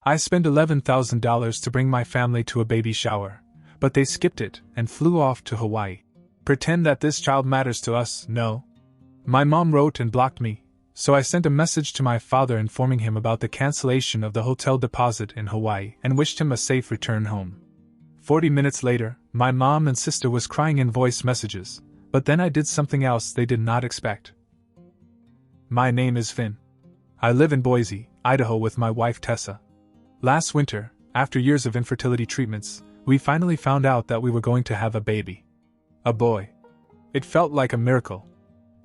I spent $11,000 to bring my family to a baby shower, but they skipped it and flew off to Hawaii. Pretend that this child matters to us, no? My mom wrote and blocked me, so I sent a message to my father informing him about the cancellation of the hotel deposit in Hawaii and wished him a safe return home. 40 minutes later, my mom and sister was crying in voice messages, but then I did something else they did not expect. My name is Finn. I live in Boise, Idaho with my wife Tessa. Last winter, after years of infertility treatments, we finally found out that we were going to have a baby. A boy. It felt like a miracle.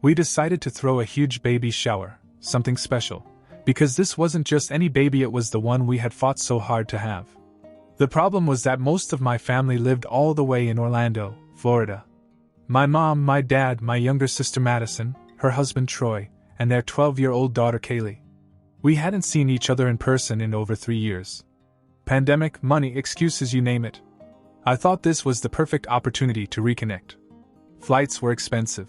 We decided to throw a huge baby shower, something special, because this wasn't just any baby, it was the one we had fought so hard to have. The problem was that most of my family lived all the way in Orlando, Florida. My mom, my dad, my younger sister Madison, her husband Troy, and their 12-year-old daughter Kaye. We hadn't seen each other in person in over 3 years. Pandemic, money, excuses, you name it. I thought this was the perfect opportunity to reconnect. Flights were expensive.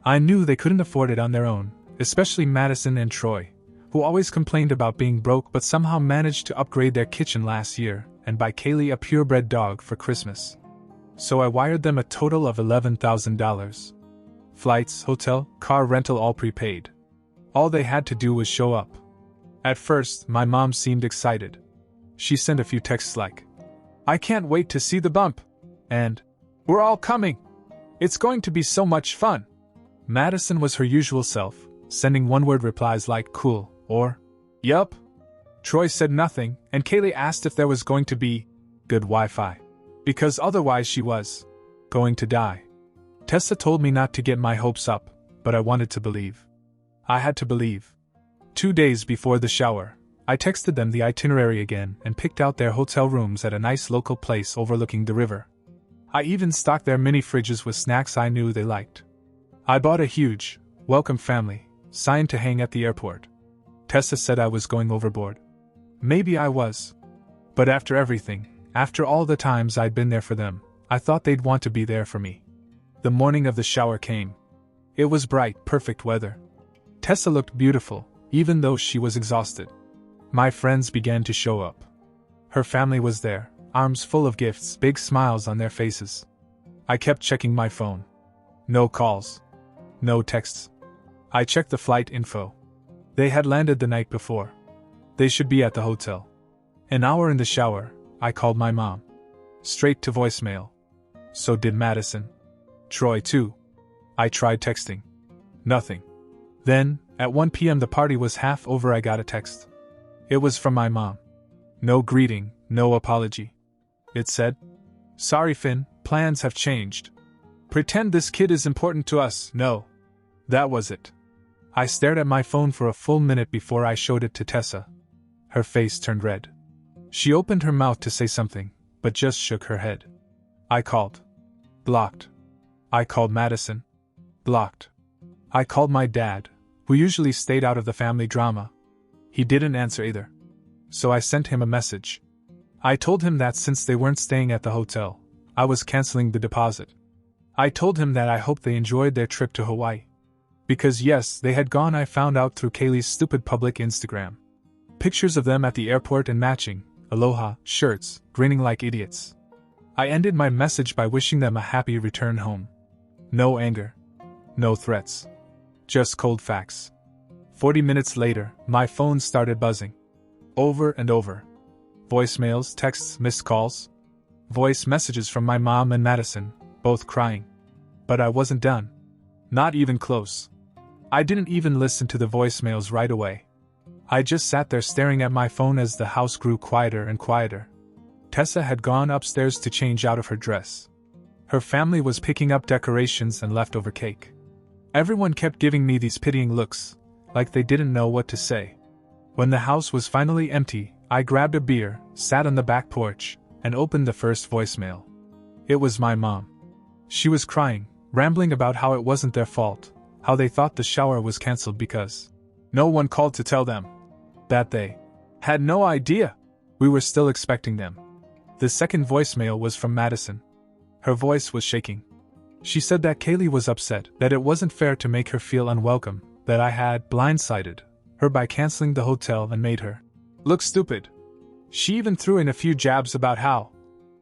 I knew they couldn't afford it on their own, especially Madison and Troy, who always complained about being broke but somehow managed to upgrade their kitchen last year and buy Kaye a purebred dog for Christmas. So I wired them a total of $11,000. Flights, hotel, car rental all prepaid. All they had to do was show up. At first, my mom seemed excited. She sent a few texts like, "I can't wait to see the bump," and "We're all coming. It's going to be so much fun." Madison was her usual self, sending one-word replies like "cool" or "yup." Troy said nothing, and Kaye asked if there was going to be good Wi-Fi, because otherwise she was going to die. Tessa told me not to get my hopes up, but I wanted to believe. I had to believe. 2 days before the shower, I texted them the itinerary again and picked out their hotel rooms at a nice local place overlooking the river. I even stocked their mini fridges with snacks I knew they liked. I bought a huge, "Welcome family" sign to hang at the airport. Tessa said I was going overboard. Maybe I was. But after everything, after all the times I'd been there for them, I thought they'd want to be there for me. The morning of the shower came. It was bright, perfect weather. Tessa looked beautiful, even though she was exhausted. My friends began to show up. Her family was there, arms full of gifts, big smiles on their faces. I kept checking my phone. No calls. No texts. I checked the flight info. They had landed the night before. They should be at the hotel. An hour in the shower, I called my mom. Straight to voicemail. So did Madison. Troy too. I tried texting. Nothing. Then, at 1 p.m. the party was half over, I got a text. It was from my mom. No greeting, no apology. It said, "Sorry Finn, plans have changed. Pretend this kid is important to us, no." That was it. I stared at my phone for a full minute before I showed it to Tessa. Her face turned red. She opened her mouth to say something, but just shook her head. I called. Blocked. I called Madison. Blocked. I called my dad, who usually stayed out of the family drama. He didn't answer either. So I sent him a message. I told him that since they weren't staying at the hotel, I was canceling the deposit. I told him that I hoped they enjoyed their trip to Hawaii. Because yes, they had gone, I found out through Kaylee's stupid public Instagram. Pictures of them at the airport and matching aloha shirts, grinning like idiots. I ended my message by wishing them a happy return home. No anger. No threats. Just cold facts. 40 minutes later, my phone started buzzing. Over and over. Voicemails, texts, missed calls. Voice messages from my mom and Madison, both crying. But I wasn't done. Not even close. I didn't even listen to the voicemails right away. I just sat there staring at my phone as the house grew quieter and quieter. Tessa had gone upstairs to change out of her dress. Her family was picking up decorations and leftover cake. Everyone kept giving me these pitying looks, like they didn't know what to say. When the house was finally empty, I grabbed a beer, sat on the back porch, and opened the first voicemail. It was my mom. She was crying, rambling about how it wasn't their fault, how they thought the shower was canceled because no one called to tell them that they had no idea we were still expecting them. The second voicemail was from Madison. Her voice was shaking. She said that Kaye was upset, that it wasn't fair to make her feel unwelcome, that I had blindsided her by canceling the hotel and made her look stupid. She even threw in a few jabs about how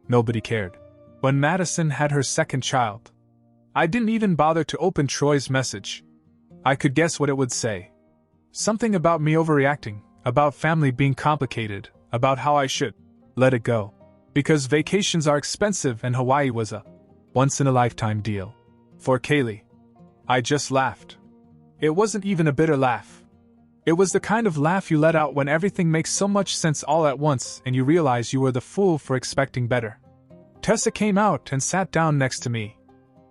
nobody cared when Madison had her second child. I didn't even bother to open Troy's message. I could guess what it would say. Something about me overreacting, about family being complicated, about how I should let it go. Because vacations are expensive and Hawaii was a once-in-a-lifetime deal. For Kaye. I just laughed. It wasn't even a bitter laugh. It was the kind of laugh you let out when everything makes so much sense all at once and you realize you were the fool for expecting better. Tessa came out and sat down next to me.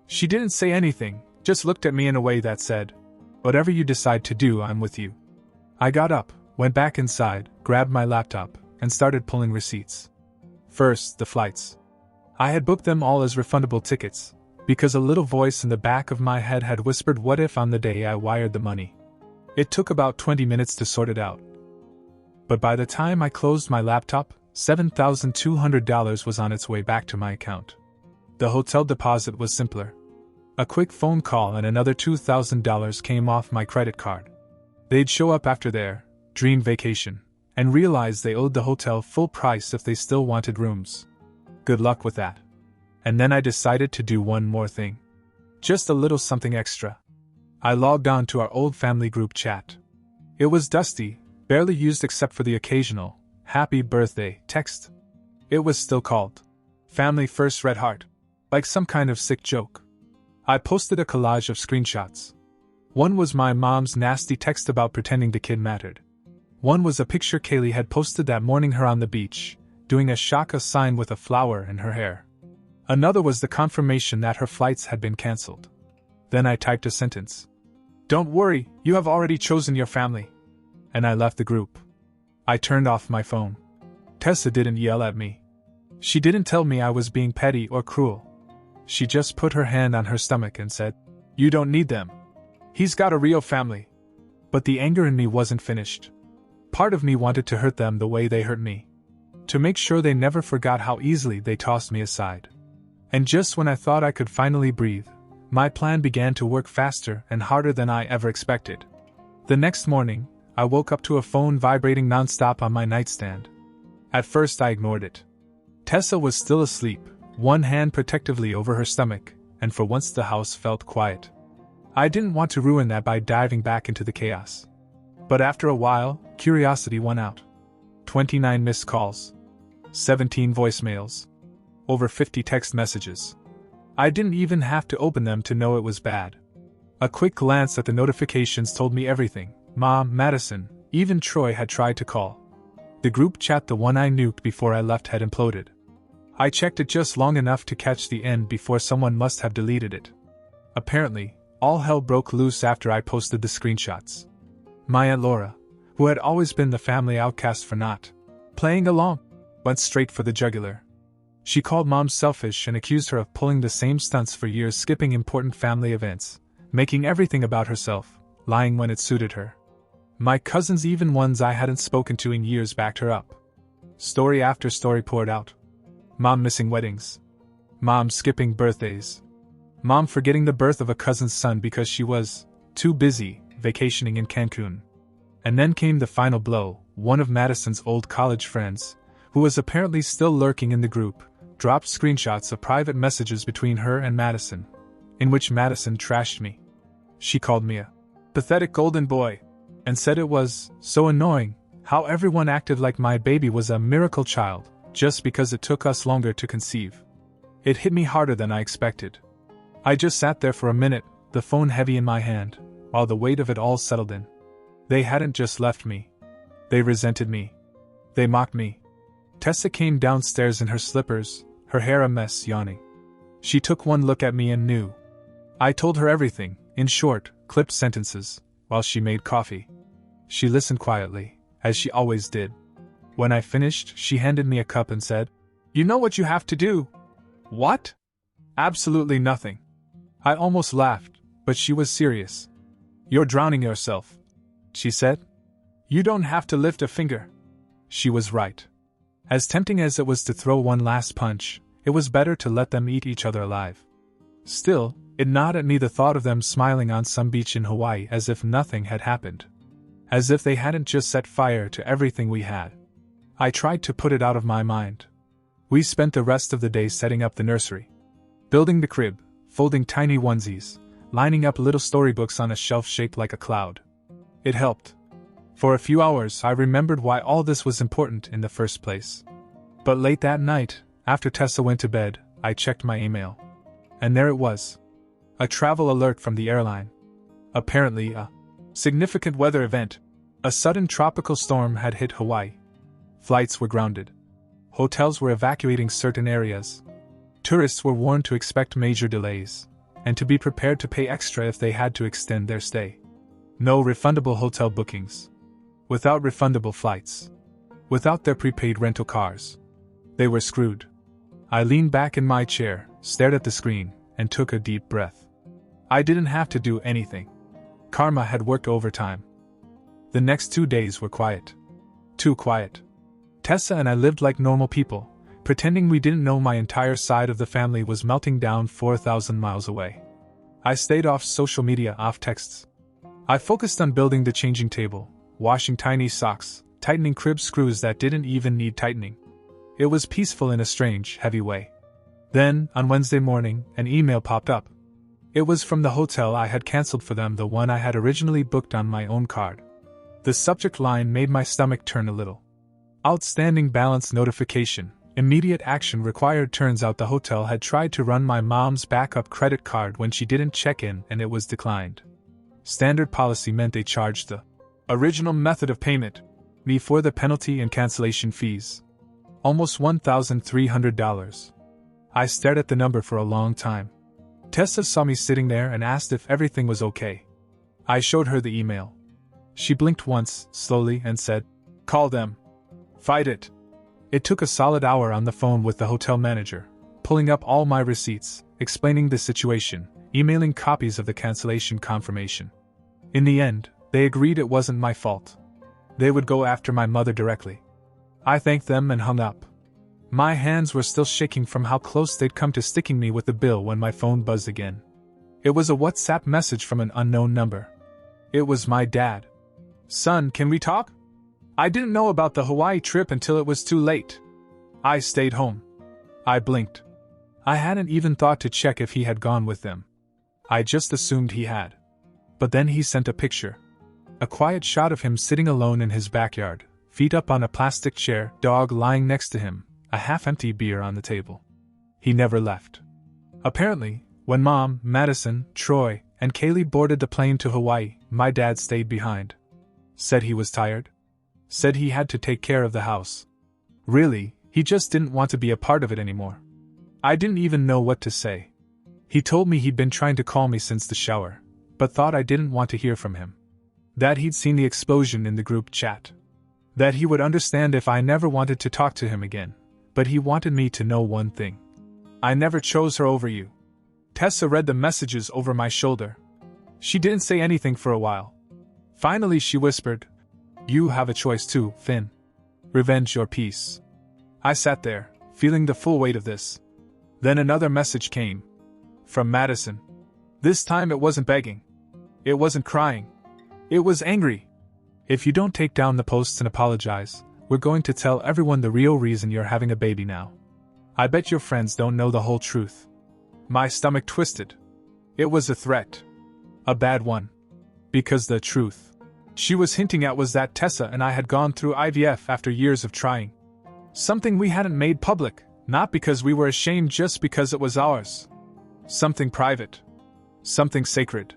She didn't say anything, just looked at me in a way that said, "Whatever you decide to do, I'm with you." I got up, went back inside, grabbed my laptop, and started pulling receipts. First, the flights. I had booked them all as refundable tickets, because a little voice in the back of my head had whispered what if on the day I wired the money. It took about 20 minutes to sort it out. But by the time I closed my laptop, $7,200 was on its way back to my account. The hotel deposit was simpler. A quick phone call and another $2,000 came off my credit card. They'd show up after their dream vacation and realize they owed the hotel full price if they still wanted rooms. Good luck with that. And then I decided to do one more thing. Just a little something extra. I logged on to our old family group chat. It was dusty, barely used except for the occasional "Happy Birthday" text. It was still called Family First Red Heart, like some kind of sick joke. I posted a collage of screenshots. One was my mom's nasty text about pretending the kid mattered. One was a picture Kaye had posted that morning her on the beach, doing a shaka sign with a flower in her hair. Another was the confirmation that her flights had been cancelled. Then I typed a sentence. "Don't worry, you have already chosen your family." And I left the group. I turned off my phone. Tessa didn't yell at me. She didn't tell me I was being petty or cruel. She just put her hand on her stomach and said, "You don't need them. He's got a real family." But the anger in me wasn't finished. Part of me wanted to hurt them the way they hurt me. To make sure they never forgot how easily they tossed me aside. And just when I thought I could finally breathe, my plan began to work faster and harder than I ever expected. The next morning, I woke up to a phone vibrating nonstop on my nightstand. At first I ignored it. Tessa was still asleep, one hand protectively over her stomach, and for once the house felt quiet. I didn't want to ruin that by diving back into the chaos. But after a while, curiosity won out. 29 missed calls. 17 voicemails. Over 50 text messages. I didn't even have to open them to know it was bad. A quick glance at the notifications told me everything. Mom, Madison, even Troy had tried to call. The group chat, the one I nuked before I left, had imploded. I checked it just long enough to catch the end before someone must have deleted it. Apparently, all hell broke loose after I posted the screenshots. My Aunt Laura, who had always been the family outcast for not playing along, went straight for the jugular. She called Mom selfish and accused her of pulling the same stunts for years, skipping important family events, making everything about herself, lying when it suited her. My cousins, even ones I hadn't spoken to in years, backed her up. Story after story poured out. Mom missing weddings. Mom skipping birthdays. Mom forgetting the birth of a cousin's son because she was too busy vacationing in Cancun. And then came the final blow. One of Madison's old college friends, who was apparently still lurking in the group, dropped screenshots of private messages between her and Madison, in which Madison trashed me. She called me a pathetic golden boy, and said it was so annoying how everyone acted like my baby was a miracle child just because it took us longer to conceive. It hit me harder than I expected. I just sat there for a minute, the phone heavy in my hand, while the weight of it all settled in. They hadn't just left me. They resented me. They mocked me. Tessa came downstairs in her slippers, her hair a mess, yawning. She took one look at me and knew. I told her everything, in short, clipped sentences, while she made coffee. She listened quietly, as she always did. When I finished, she handed me a cup and said, "You know what you have to do." "What?" "Absolutely nothing." I almost laughed, but she was serious. "You're drowning yourself," she said. "You don't have to lift a finger." She was right. As tempting as it was to throw one last punch, it was better to let them eat each other alive. Still, it gnawed at me the thought of them smiling on some beach in Hawaii as if nothing had happened. As if they hadn't just set fire to everything we had. I tried to put it out of my mind. We spent the rest of the day setting up the nursery, building the crib, folding tiny onesies, lining up little storybooks on a shelf shaped like a cloud. It helped. For a few hours I remembered why all this was important in the first place. But late that night, after Tessa went to bed, I checked my email. And there it was. A travel alert from the airline. Apparently a significant weather event. A sudden tropical storm had hit Hawaii. Flights were grounded. Hotels were evacuating certain areas. Tourists were warned to expect major delays, and to be prepared to pay extra if they had to extend their stay. No refundable hotel bookings. Without refundable flights. Without their prepaid rental cars. They were screwed. I leaned back in my chair, stared at the screen, and took a deep breath. I didn't have to do anything. Karma had worked overtime. The next 2 days were quiet. Too quiet. Tessa and I lived like normal people, pretending we didn't know my entire side of the family was melting down 4,000 miles away. I stayed off social media, off texts. I focused on building the changing table, washing tiny socks, tightening crib screws that didn't even need tightening. It was peaceful in a strange, heavy way. Then, on Wednesday morning, an email popped up. It was from the hotel I had cancelled for them, the one I had originally booked on my own card. The subject line made my stomach turn a little. Outstanding balance notification. Immediate action required. Turns out the hotel had tried to run my mom's backup credit card when she didn't check in and it was declined. Standard policy meant they charged the original method of payment before the penalty and cancellation fees. Almost $1,300. I stared at the number for a long time. Tessa saw me sitting there and asked if everything was okay. I showed her the email. She blinked once, slowly, and said, "Call them. Fight it." It took a solid hour on the phone with the hotel manager, pulling up all my receipts, explaining the situation, emailing copies of the cancellation confirmation. In the end, they agreed it wasn't my fault. They would go after my mother directly. I thanked them and hung up. My hands were still shaking from how close they'd come to sticking me with the bill when my phone buzzed again. It was a WhatsApp message from an unknown number. It was my dad. "Son, can we talk? I didn't know about the Hawaii trip until it was too late. I stayed home." I blinked. I hadn't even thought to check if he had gone with them. I just assumed he had. But then he sent a picture. A quiet shot of him sitting alone in his backyard, feet up on a plastic chair, dog lying next to him, a half-empty beer on the table. He never left. Apparently, when Mom, Madison, Troy, and Kaye boarded the plane to Hawaii, my dad stayed behind. Said he was tired. Said he had to take care of the house. Really, he just didn't want to be a part of it anymore. I didn't even know what to say. He told me he'd been trying to call me since the shower, but thought I didn't want to hear from him. That he'd seen the explosion in the group chat. That he would understand if I never wanted to talk to him again, but he wanted me to know one thing. I never chose her over you. Tessa read the messages over my shoulder. She didn't say anything for a while. Finally she whispered, "You have a choice too, Finn. Revenge or peace." I sat there, feeling the full weight of this. Then another message came. From Madison. This time it wasn't begging. It wasn't crying. It was angry. "If you don't take down the posts and apologize, we're going to tell everyone the real reason you're having a baby now. I bet your friends don't know the whole truth." My stomach twisted. It was a threat. A bad one. Because the truth she was hinting at was that Tessa and I had gone through IVF after years of trying. Something we hadn't made public, not because we were ashamed, just because it was ours. Something private. Something sacred.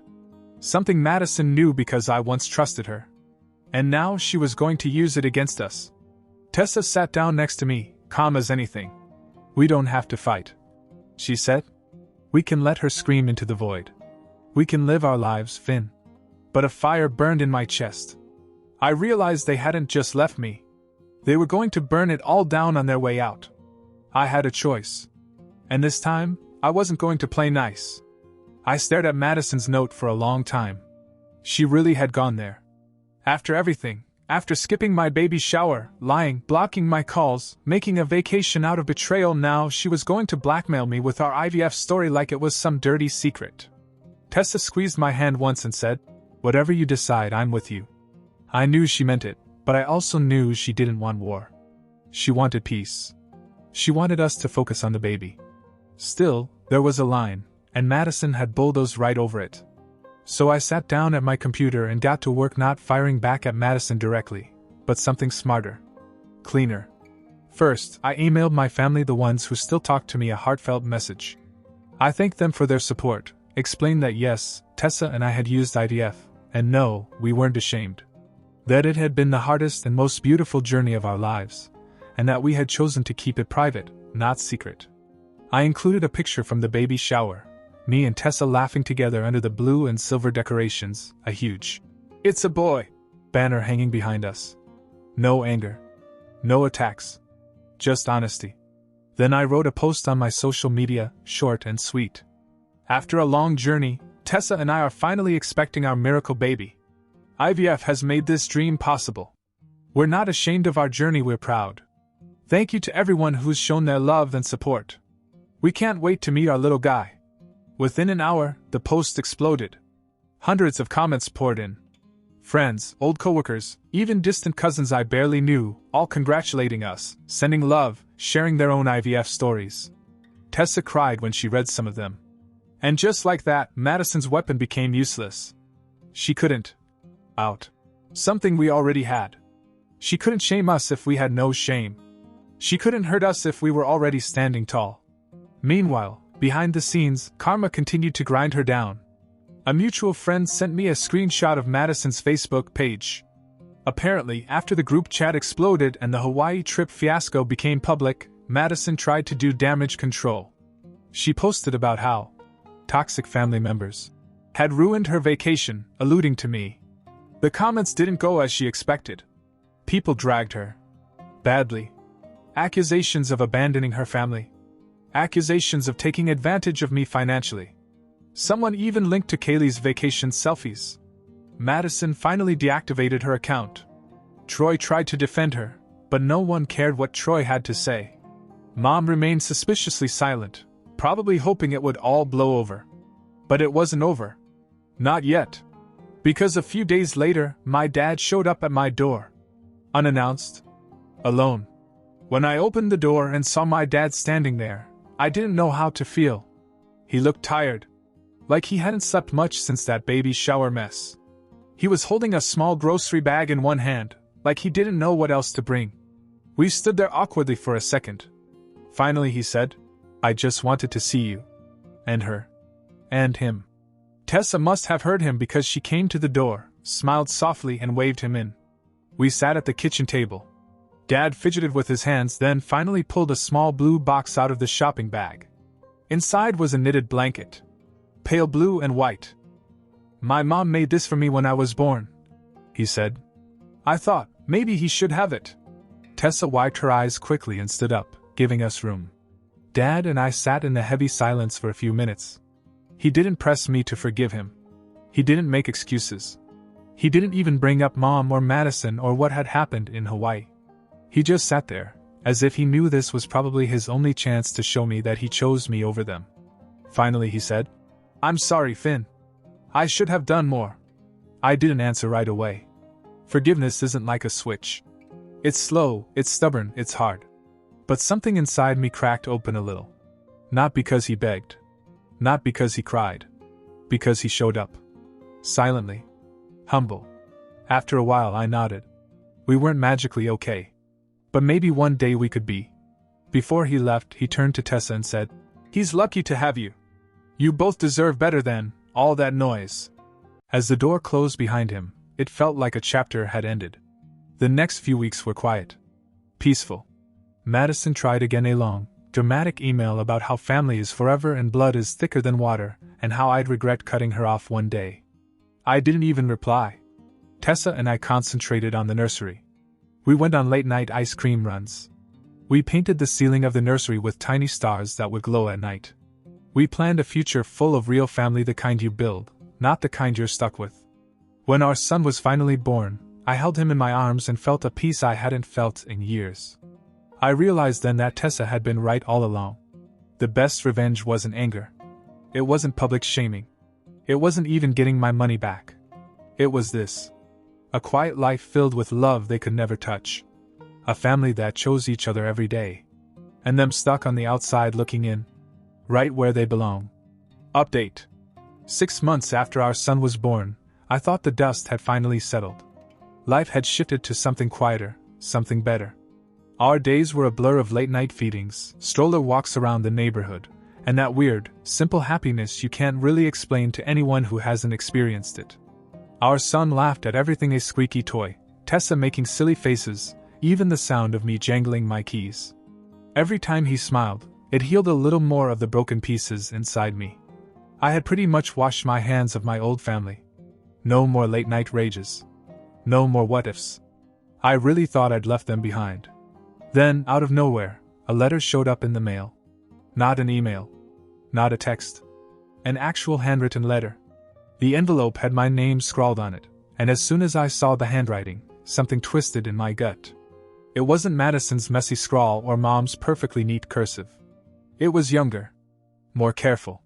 Something Madison knew because I once trusted her. And now she was going to use it against us. Tessa sat down next to me, calm as anything. "We don't have to fight," she said. "We can let her scream into the void. We can live our lives, Finn." But a fire burned in my chest. I realized they hadn't just left me. They were going to burn it all down on their way out. I had a choice. And this time, I wasn't going to play nice. I stared at Madison's note for a long time. She really had gone there. After everything, after skipping my baby shower, lying, blocking my calls, making a vacation out of betrayal, now she was going to blackmail me with our IVF story like it was some dirty secret. Tessa squeezed my hand once and said, "Whatever you decide, I'm with you." I knew she meant it, but I also knew she didn't want war. She wanted peace. She wanted us to focus on the baby. Still, there was a line, and Madison had bulldozed right over it. So I sat down at my computer and got to work, not firing back at Madison directly, but something smarter. Cleaner. First, I emailed my family, the ones who still talk to me, a heartfelt message. I thanked them for their support, explained that yes, Tessa and I had used IVF, and no, we weren't ashamed. That it had been the hardest and most beautiful journey of our lives, and that we had chosen to keep it private, not secret. I included a picture from the baby shower, me and Tessa laughing together under the blue and silver decorations, a huge "It's a boy" banner hanging behind us. No anger. No attacks. Just honesty. Then I wrote a post on my social media, short and sweet. After a long journey, Tessa and I are finally expecting our miracle baby. IVF has made this dream possible. We're not ashamed of our journey, we're proud. Thank you to everyone who's shown their love and support. We can't wait to meet our little guy. Within an hour, the post exploded. Hundreds of comments poured in. Friends, old coworkers, even distant cousins I barely knew, all congratulating us, sending love, sharing their own IVF stories. Tessa cried when she read some of them. And just like that, Madison's weapon became useless. She couldn't out something we already had. She couldn't shame us if we had no shame. She couldn't hurt us if we were already standing tall. Meanwhile, behind the scenes, karma continued to grind her down. A mutual friend sent me a screenshot of Madison's Facebook page. Apparently, after the group chat exploded and the Hawaii trip fiasco became public, Madison tried to do damage control. She posted about how toxic family members had ruined her vacation, alluding to me. The comments didn't go as she expected. People dragged her badly. Accusations of abandoning her family. Accusations of taking advantage of me financially. Someone even linked to Kaylee's vacation selfies. Madison finally deactivated her account. Troy tried to defend her, but no one cared what Troy had to say. Mom remained suspiciously silent, probably hoping it would all blow over. But it wasn't over. Not yet. Because a few days later, my dad showed up at my door. Unannounced. Alone. When I opened the door and saw my dad standing there, I didn't know how to feel. He looked tired. Like he hadn't slept much since that baby shower mess. He was holding a small grocery bag in one hand, like he didn't know what else to bring. We stood there awkwardly for a second. Finally he said, "I just wanted to see you." And her. And him. Tessa must have heard him because she came to the door, smiled softly and waved him in. We sat at the kitchen table. Dad fidgeted with his hands, then finally pulled a small blue box out of the shopping bag. Inside was a knitted blanket. Pale blue and white. "My mom made this for me when I was born," he said. I thought, maybe he should have it. Tessa wiped her eyes quickly and stood up, giving us room. Dad and I sat in the heavy silence for a few minutes. He didn't press me to forgive him. He didn't make excuses. He didn't even bring up Mom or Madison or what had happened in Hawaii. He just sat there, as if he knew this was probably his only chance to show me that he chose me over them. Finally he said, "I'm sorry, Finn. I should have done more." I didn't answer right away. Forgiveness isn't like a switch. It's slow, it's stubborn, it's hard. But something inside me cracked open a little. Not because he begged. Not because he cried. Because he showed up. Silently. Humble. After a while I nodded. We weren't magically okay. But maybe one day we could be. Before he left, he turned to Tessa and said, "He's lucky to have you. You both deserve better than all that noise." As the door closed behind him, it felt like a chapter had ended. The next few weeks were quiet. Peaceful. Madison tried again a long, dramatic email about how family is forever and blood is thicker than water, and how I'd regret cutting her off one day. I didn't even reply. Tessa and I concentrated on the nursery. We went on late-night ice cream runs. We painted the ceiling of the nursery with tiny stars that would glow at night. We planned a future full of real family, the kind you build, not the kind you're stuck with. When our son was finally born, I held him in my arms and felt a peace I hadn't felt in years. I realized then that Tessa had been right all along. The best revenge wasn't anger. It wasn't public shaming. It wasn't even getting my money back. It was this. A quiet life filled with love they could never touch. A family that chose each other every day. And them stuck on the outside looking in. Right where they belong. Update. 6 months after our son was born, I thought the dust had finally settled. Life had shifted to something quieter, something better. Our days were a blur of late-night feedings, stroller walks around the neighborhood, and that weird, simple happiness you can't really explain to anyone who hasn't experienced it. Our son laughed at everything, a squeaky toy, Tessa making silly faces, even the sound of me jangling my keys. Every time he smiled, it healed a little more of the broken pieces inside me. I had pretty much washed my hands of my old family. No more late-night rages. No more what-ifs. I really thought I'd left them behind. Then, out of nowhere, a letter showed up in the mail. Not an email. Not a text. An actual handwritten letter. The envelope had my name scrawled on it, and as soon as I saw the handwriting, something twisted in my gut. It wasn't Madison's messy scrawl or Mom's perfectly neat cursive. It was younger. More careful.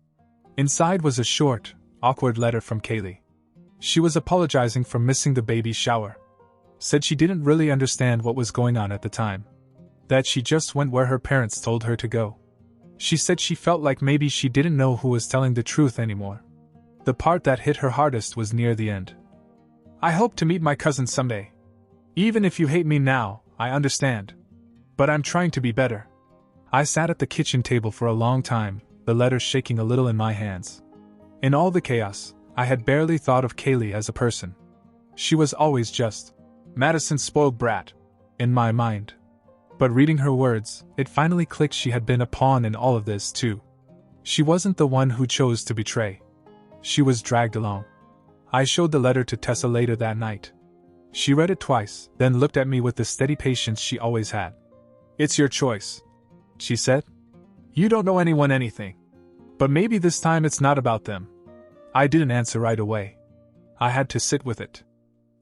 Inside was a short, awkward letter from Kaye. She was apologizing for missing the baby shower. Said she didn't really understand what was going on at the time. That she just went where her parents told her to go. She said she felt like maybe she didn't know who was telling the truth anymore. The part that hit her hardest was near the end. I hope to meet my cousin someday. Even if you hate me now, I understand. But I'm trying to be better. I sat at the kitchen table for a long time, the letter shaking a little in my hands. In all the chaos, I had barely thought of Kaye as a person. She was always just Madison's spoiled brat, in my mind. But reading her words, it finally clicked she had been a pawn in all of this too. She wasn't the one who chose to betray. She was dragged along. I showed the letter to Tessa later that night. She read it twice, then looked at me with the steady patience she always had. "It's your choice," she said. "You don't know anyone anything. But maybe this time it's not about them." I didn't answer right away. I had to sit with it.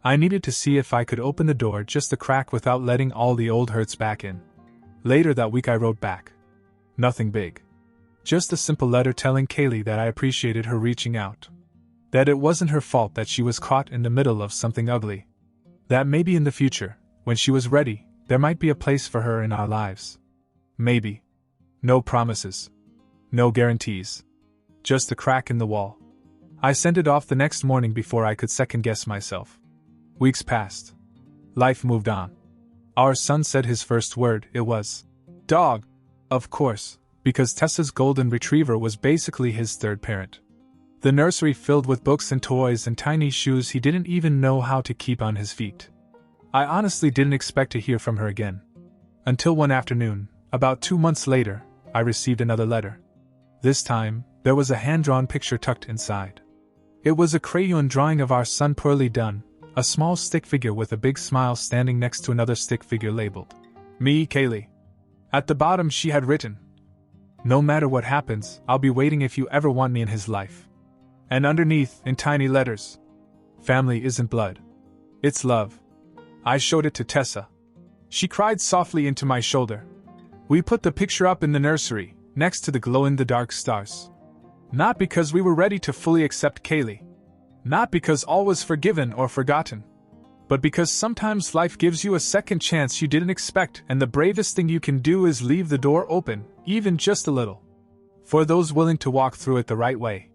I needed to see if I could open the door just a crack without letting all the old hurts back in. Later that week I wrote back. Nothing big. Just a simple letter telling Kaye that I appreciated her reaching out. That it wasn't her fault that she was caught in the middle of something ugly. That maybe in the future, when she was ready, there might be a place for her in our lives. Maybe. No promises. No guarantees. Just a crack in the wall. I sent it off the next morning before I could second-guess myself. Weeks passed. Life moved on. Our son said his first word, it was dog. Of course, because Tessa's golden retriever was basically his third parent. The nursery filled with books and toys and tiny shoes he didn't even know how to keep on his feet. I honestly didn't expect to hear from her again. Until one afternoon, about 2 months later, I received another letter. This time, there was a hand-drawn picture tucked inside. It was a crayon drawing of our son poorly done, a small stick figure with a big smile standing next to another stick figure labeled, "Me, Kaye." At the bottom she had written, "No matter what happens, I'll be waiting if you ever want me in his life." And underneath, in tiny letters, "Family isn't blood. It's love." I showed it to Tessa. She cried softly into my shoulder. We put the picture up in the nursery, next to the glow-in-the-dark stars. Not because we were ready to fully accept Kaye. Not because all was forgiven or forgotten. But because sometimes life gives you a second chance you didn't expect, and the bravest thing you can do is leave the door open, even just a little. For those willing to walk through it the right way.